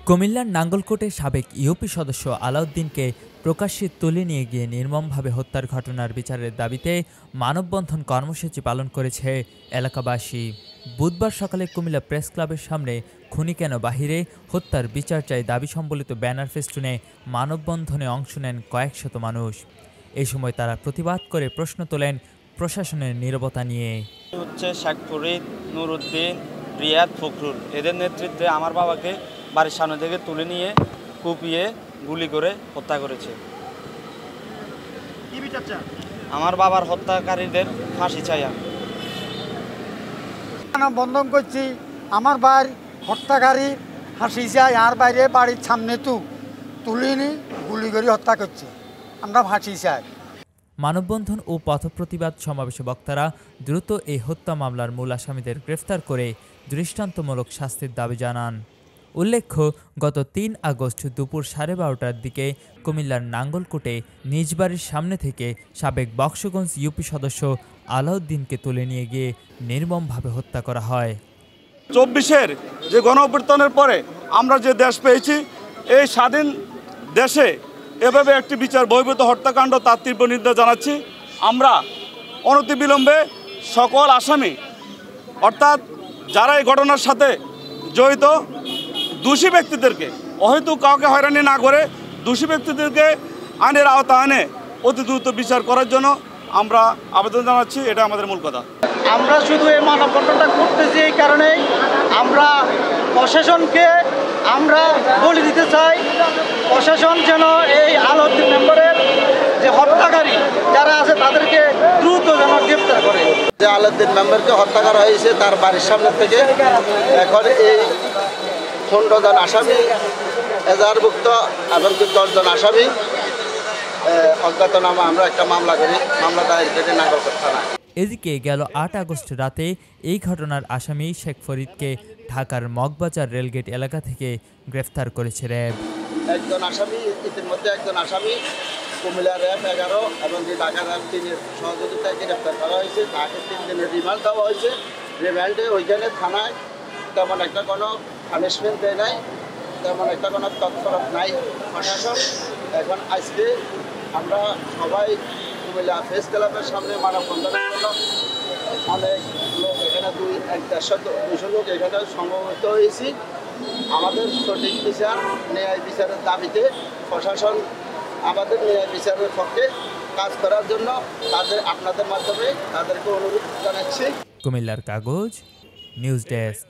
কুমিল্লার নাঙ্গলকোটে সাবেক ইউপি সদস্য আলাউদ্দিনকে প্রকাশ্যে তুলে নিয়ে গিয়ে নির্মমভাবে হত্যার ঘটনার বিচারের দাবিতে মানববন্ধন কর্মসূচি পালন করেছে এলাকাবাসী। বুধবার সকালে কুমিল্লা প্রেস ক্লাবের সামনে খুনি কেন বাহিরে, হত্যার বিচার চাই দাবি সম্বলিত ব্যানার ফেস্টুনে মানববন্ধনে অংশ নেন কয়েকশত মানুষ। এই সময় তারা প্রতিবাদ করে প্রশ্ন তোলেন প্রশাসনের নীরবতা নিয়ে। শেখ ফরিদ, নুরুদ্দিন, রিয়াদ, ফখরুল এদের নেতৃত্বে আমার বাবাকে বাড়ির সামনে থেকে তুলে নিয়ে কুপিয়ে গুলি করে হত্যা করেছে। আমার বাবার হত্যাকারীদের ফাঁসি চাই। বন্ধন করছি আমার বাড়ি হত্যাকারী ফাঁসি চাই, আর বাইরে বাড়ির সামনে তুলিনি গুলি করে হত্যা করছে, আমরা ফাঁসি চাই। মানববন্ধন ও পথপ্রতিবাদ সমাবেশে বক্তারা দ্রুত এই হত্যা মামলার মূল আসামিদের গ্রেফতার করে দৃষ্টান্তমূলক শাস্তির দাবি জানান। উল্লেখ্য, গত ৩ আগস্ট দুপুর 12:30টার দিকে কুমিল্লার নাঙ্গলকোটে নিজ বাড়ির সামনে থেকে সাবেক বক্সগঞ্জ ইউপি সদস্য আলাউদ্দিনকে তুলে নিয়ে গিয়ে নির্মমভাবে হত্যা করা হয়। 24-এর যে গণঅভ্যুত্থানের পরে আমরা যে দেশ পেয়েছি, এই স্বাধীন দেশে এভাবে একটি বিচার বহির্ভূত হত্যাকাণ্ড, তার তীব্র নিন্দা জানাচ্ছি। আমরা অনতিবিলম্বে সকল আসামি অর্থাৎ যারা এই ঘটনার সাথে জড়িত দোষী ব্যক্তিদেরকে অহেতুক কাউকে হয়রানি না করে দোষী ব্যক্তিদেরকে আইনের আওতায় এনে অতি দ্রুত বিচার করার জন্য আমরা আবেদন জানাচ্ছি। এটা আমাদের মূল কথা। আমরা শুধু এই মানববন্ধনটা করতেছি এই কারণেই, আমরা প্রশাসনকে আমরা বলে দিতে চাই, প্রশাসন যেন এই আলাউদ্দিন মেম্বারের যে হত্যাকারী যারা আছে তাদেরকে দ্রুত যেন গ্রেফতার করে। যে আলাউদ্দিন মেম্বারকে হত্যা করা হয়েছে তার বাড়ির সামনে থেকে, এখন এই 15 জন আসামি এজাহারভুক্ত এবং 10 জন আসামি অজ্ঞাতনামা আমরা একটা মামলা করি, মামলা দায়ের করে নাঙ্গলকোট থানায়। এদিকে গেল 8 আগস্ট রাতে এই ঘটনার আসামি শেখ ফরিদকে ঢাকার মগবাজার রেলগেট এলাকা থেকে গ্রেফতার করেছে র্যাব। একজন আসামি, ইতিমধ্যে একজন আসামি কুমিল্লা র্যাব 11 এবং ঢাকা র্যাব 3-এর সহযোগিতায় গ্রেফতার করা হয়েছে। তাকে 3 দিনের রিমান্ড দেওয়া হয়েছে। রিমান্ডে ওইখানে থানায় তেমন একটা কোনো পানিশমেন্ট দেয় নাই, তেমন একটা কোনো তৎপরত নাই প্রশাসন। এখন আজকে আমরা সবাই কুমিল্লা প্রেস ক্লাবের সামনে মানববন্ধনের জন্য অনেক লোক এখানে 200 লোক এখানে সমবেত হয়েছি। আমাদের সঠিক বিচার, ন্যায় বিচারের দাবিতে প্রশাসন আমাদের ন্যায় বিচারের পক্ষে কাজ করার জন্য আপনাদের মাধ্যমে তাদেরকে অনুরোধ জানাচ্ছি। কুমিল্লার কাগজ, নিউজ ডেস্ক।